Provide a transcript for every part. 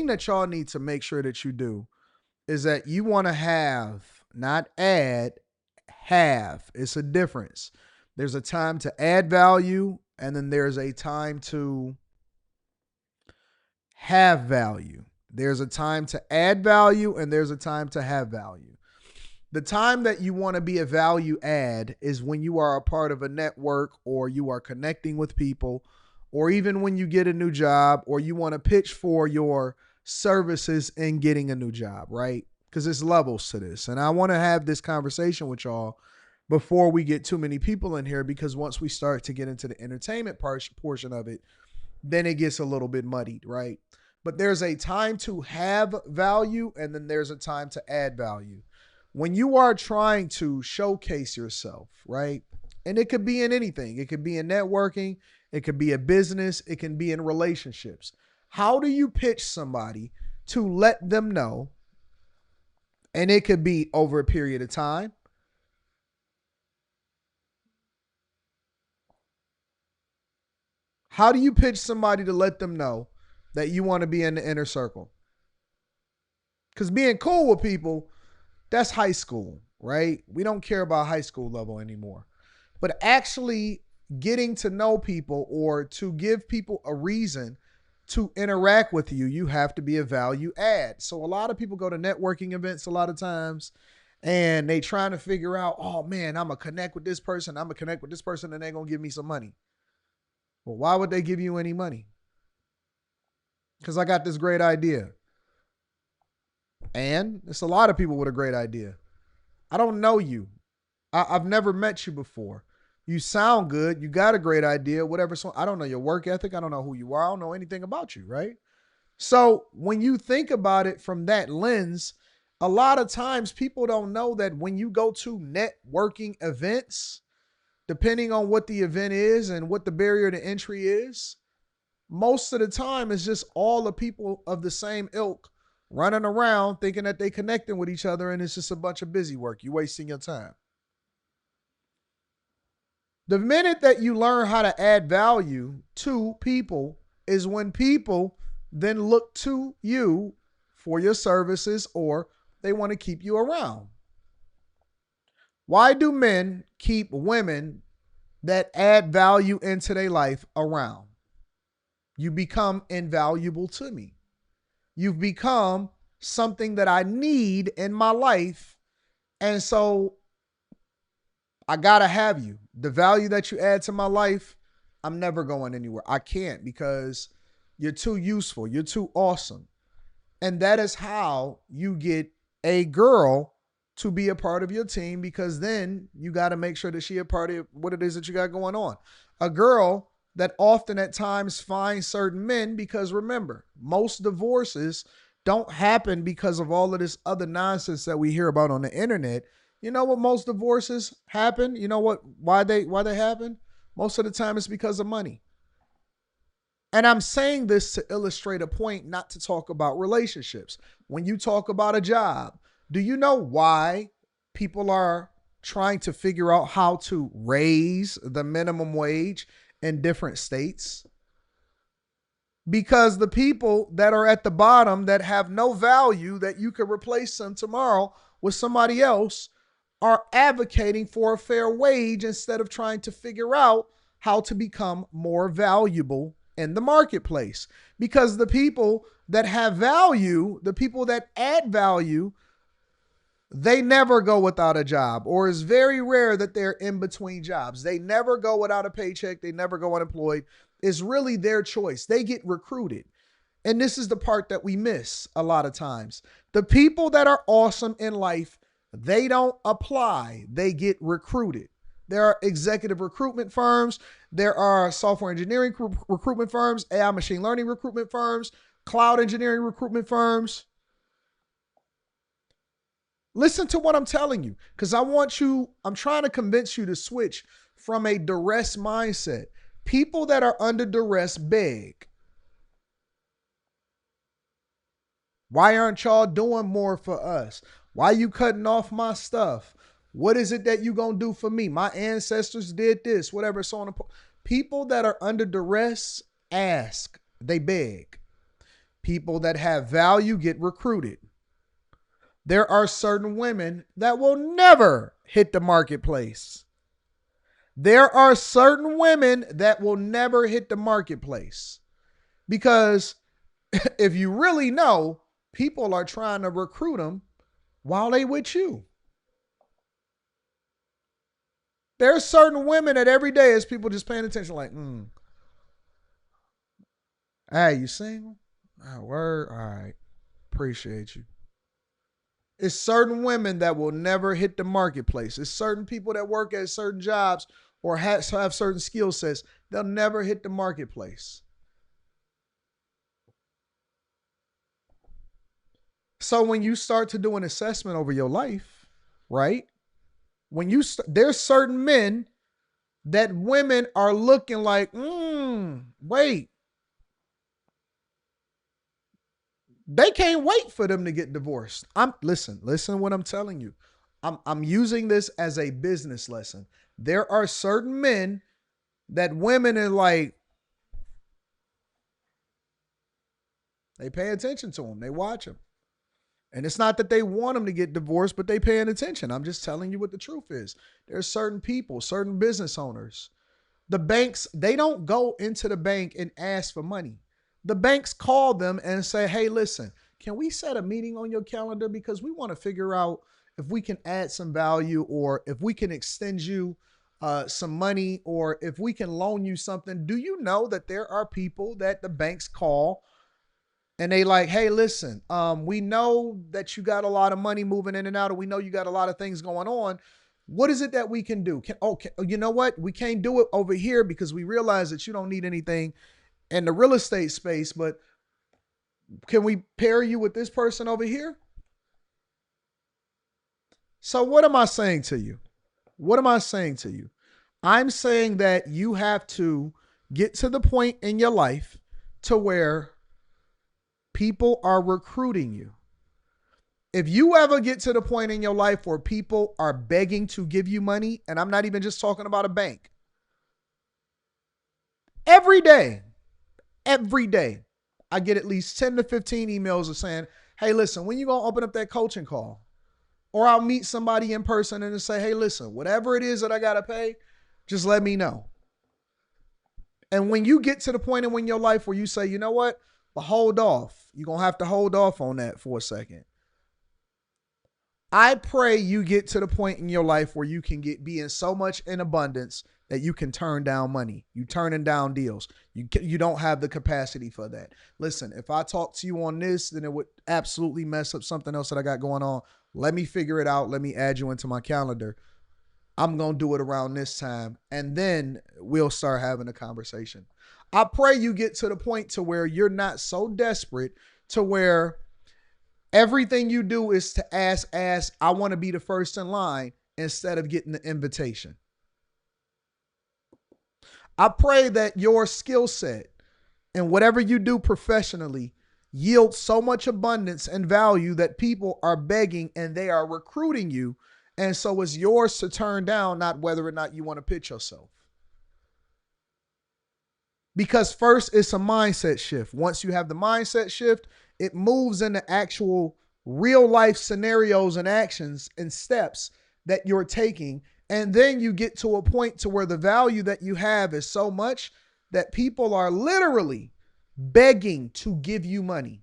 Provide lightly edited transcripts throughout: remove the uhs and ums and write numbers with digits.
thing that y'all need to make sure that you do is that you want to have, not add, have. It's a difference. There's a time to add value, and then there's a time to have value. There's a time to add value, and there's a time to have value. The time that you want to be a value add is when you are a part of a network, or you are connecting with people, or even when you get a new job, or you want to pitch for your services in getting a new job, right? Because there's levels to this. And I want to have this conversation with y'all before we get too many people in here, because once we start to get into the entertainment portion of it, then it gets a little bit muddied, right? But there's a time to have value, and then there's a time to add value. When you are trying to showcase yourself, right? And it could be in anything. It could be in networking. It could be a business. It can be in relationships. How do you pitch somebody to let them know? And it could be over a period of time. How do you pitch somebody to let them know that you want to be in the inner circle? Because being cool with people, that's high school, right? We don't care about high school level anymore. But actually getting to know people, or to give people a reason to interact with you, you have to be a value add. So a lot of people go to networking events a lot of times, and they trying to figure out, oh man, I'm going to connect with this person. I'm going to connect with this person, and they're going to give me some money. Well, why would they give you any money? Because I got this great idea. And it's a lot of people with a great idea. I don't know you. I've never met you before. You sound good. You got a great idea, whatever. So I don't know your work ethic. I don't know who you are. I don't know anything about you, right? So when you think about it from that lens, a lot of times people don't know that when you go to networking events, depending on what the event is and what the barrier to entry is, most of the time it's just all the people of the same ilk running around thinking that they connecting with each other, and it's just a bunch of busy work. You're wasting your time. The minute that you learn how to add value to people is when people then look to you for your services, or they want to keep you around. Why do men keep women that add value into their life around? You become invaluable to me. You've become something that I need in my life. And so I got to have you. The value that you add to my life, I'm never going anywhere. I can't, because you're too useful. You're too awesome. And that is how you get a girl to be a part of your team, because then you got to make sure that she a part of what it is that you got going on. A girl that often at times finds certain men, because remember, most divorces don't happen because of all of this other nonsense that we hear about on the internet. You know what most divorces happen? You know why they happen? Most of the time it's because of money. And I'm saying this to illustrate a point, not to talk about relationships. When you talk about a job, do you know why people are trying to figure out how to raise the minimum wage in different states? Because the people that are at the bottom that have no value, that you could replace them tomorrow with somebody else, are advocating for a fair wage instead of trying to figure out how to become more valuable in the marketplace. Because the people that have value, the people that add value, they never go without a job, or it's very rare that they're in between jobs. They never go without a paycheck. They never go unemployed. It's really their choice. They get recruited. And this is the part that we miss a lot of times. The people that are awesome in life, they don't apply. They get recruited. There are executive recruitment firms. There are software engineering recruitment firms, AI machine learning recruitment firms, cloud engineering recruitment firms. Listen to what I'm telling you, because I'm trying to convince you to switch from a duress mindset. People that are under duress beg. Why aren't y'all doing more for us? Why you cutting off my stuff? What is it that you gonna do for me? My ancestors did this, whatever, so on. People that are under duress ask, they beg. People that have value get recruited. There are certain women that will never hit the marketplace. There are certain women that will never hit the marketplace because if you really know, people are trying to recruit them while they with you. There's certain women that every day is people just paying attention like, hey, you single? Oh, word? All right. Appreciate you. It's certain women that will never hit the marketplace. It's certain people that work at certain jobs or have certain skill sets. They'll never hit the marketplace. So when you start to do an assessment over your life, right? There's certain men that women are looking like, wait, they can't wait for them to get divorced. Listen what I'm telling you. I'm using this as a business lesson. There are certain men that women are like, they pay attention to them. They watch them. And it's not that they want them to get divorced, but they paying attention. I'm just telling you what the truth is. There's certain people, certain business owners. The banks, they don't go into the bank and ask for money. The banks call them and say, hey, listen, can we set a meeting on your calendar? Because we want to figure out if we can add some value or if we can extend you some money or if we can loan you something. Do you know that there are people that the banks call and they like, hey, listen, we know that you got a lot of money moving in and out, or we know you got a lot of things going on. What is it that we can do? You know what? We can't do it over here because we realize that you don't need anything in the real estate space, but can we pair you with this person over here? So what am I saying to you? What am I saying to you? I'm saying that you have to get to the point in your life to where people are recruiting you. If you ever get to the point in your life where people are begging to give you money, and I'm not even just talking about a bank, every day, I get at least 10 to 15 emails of saying, hey, listen, when you going to open up that coaching call? Or I'll meet somebody in person and say, hey, listen, whatever it is that I got to pay, just let me know. And when you get to the point in your life where you say, you know what, but hold off, you're going to have to hold off on that for a second. I pray you get to the point in your life where you can be in so much in abundance that you can turn down money. You turning down deals. You don't have the capacity for that. Listen, if I talk to you on this, then it would absolutely mess up something else that I got going on. Let me figure it out. Let me add you into my calendar. I'm going to do it around this time. And then we'll start having a conversation. I pray you get to the point to where you're not so desperate to where everything you do is to ask, I want to be the first in line instead of getting the invitation. I pray that your skill set and whatever you do professionally yields so much abundance and value that people are begging and they are recruiting you. And so it's yours to turn down, not whether or not you want to pitch yourself. Because first, it's a mindset shift. Once you have the mindset shift, it moves into actual real life scenarios and actions and steps that you're taking. And then you get to a point to where the value that you have is so much that people are literally begging to give you money.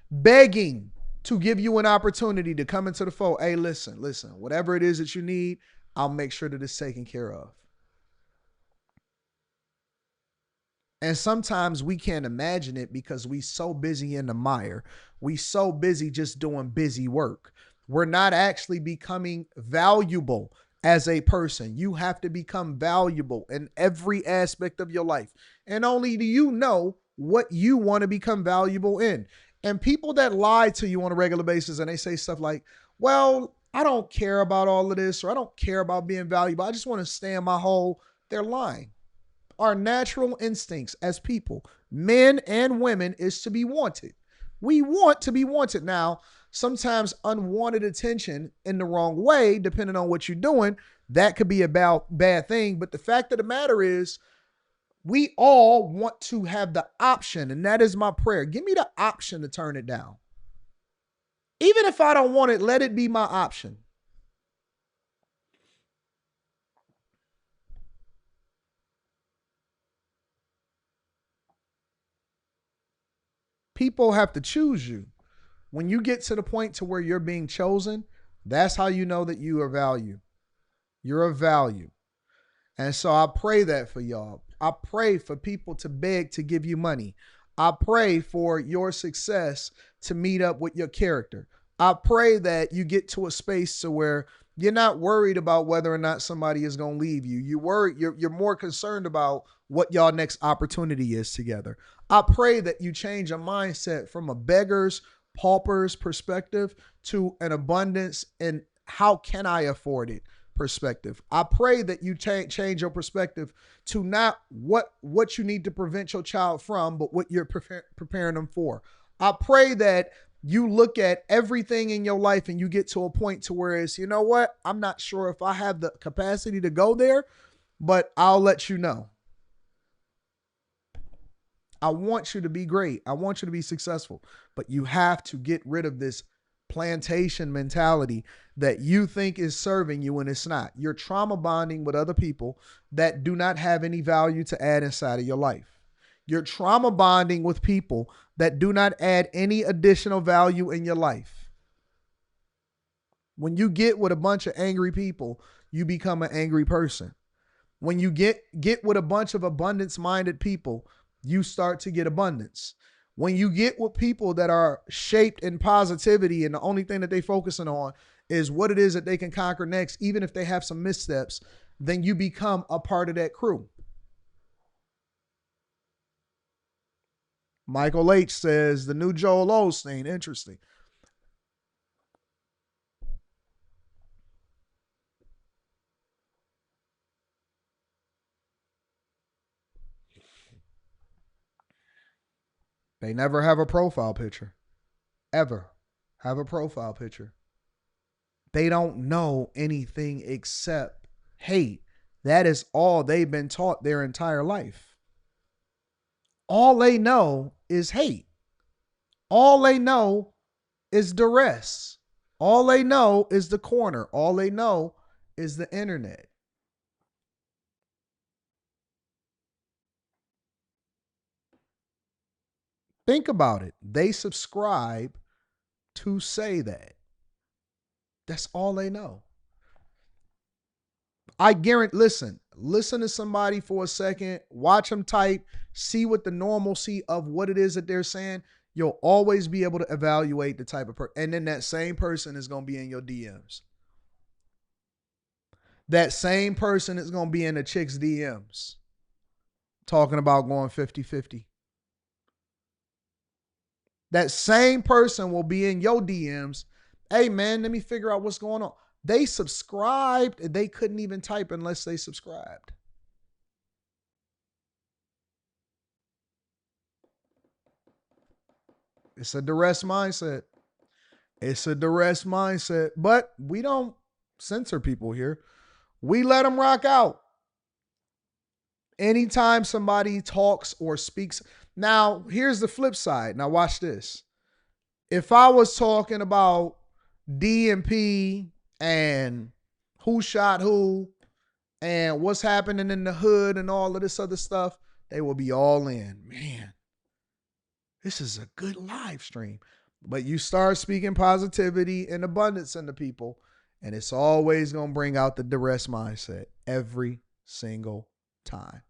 Begging to give you an opportunity to come into the fold. Hey, listen, whatever it is that you need, I'll make sure that it's taken care of. And sometimes we can't imagine it because we so busy in the mire. We so busy just doing busy work. We're not actually becoming valuable as a person. You have to become valuable in every aspect of your life. And only do you know what you want to become valuable in. And people that lie to you on a regular basis and they say stuff like, well, I don't care about all of this, or I don't care about being valuable. I just want to stay in my hole. They're lying. Our natural instincts as people, men and women, is to be wanted. We want to be wanted. Now, sometimes unwanted attention in the wrong way, depending on what you're doing, that could be a bad thing. But the fact of the matter is, We all want to have the option, and that is my prayer. Give me the option to turn it down. Even if I don't want it, let it be my option. People have to choose you. When you get to the point to where you're being chosen, that's how you know that you are value. You're of value. And so I pray that for y'all. I pray for people to beg to give you money. I pray for your success to meet up with your character. I pray that you get to a space to where you're not worried about whether or not somebody is going to leave you. You're more concerned about what y'all next opportunity is together. I pray that you change a mindset from a beggar's, pauper's perspective to an abundance and how can I afford it perspective. I pray that you change your perspective to not what you need to prevent your child from, but what you're preparing them for. I pray that you look at everything in your life and you get to a point to where it's, you know what, I'm not sure if I have the capacity to go there, but I'll let you know. I want you to be great. I want you to be successful, but you have to get rid of this plantation mentality that you think is serving you when it's not. You're trauma bonding with other people that do not have any value to add inside of your life. You're trauma bonding with people that do not add any additional value in your life. When you get with a bunch of angry people, you become an angry person. When you get with a bunch of abundance-minded people, you start to get abundance. When you get with people that are shaped in positivity and the only thing that they focusing on is what it is that they can conquer next, even if they have some missteps, then you become a part of that crew. Michael H says the new Joel Osteen. Interesting. They never have a profile picture. Ever have a profile picture. They don't know anything except hate. That is all they've been taught their entire life. All they know is hate. All they know is duress. All they know is the corner. All they know is the internet. Think about it. They subscribe to say that. That's all they know. I guarantee, listen to somebody for a second, watch them type, see what the normalcy of what it is that they're saying. You'll always be able to evaluate the type of person. And then that same person is going to be in your DMs. That same person is going to be in the chick's DMs talking about going 50-50. That same person will be in your DMs. Hey, man, let me figure out what's going on. They subscribed. They couldn't even type unless they subscribed. It's a duress mindset. It's a duress mindset. But we don't censor people here. We let them rock out. Anytime somebody talks or speaks. Now, here's the flip side. Now, watch this. If I was talking about DMP and who shot who and what's happening in the hood and all of this other stuff, they will be all in. Man, this is a good live stream. But you start speaking positivity and abundance into people, and it's always going to bring out the duress mindset every single time.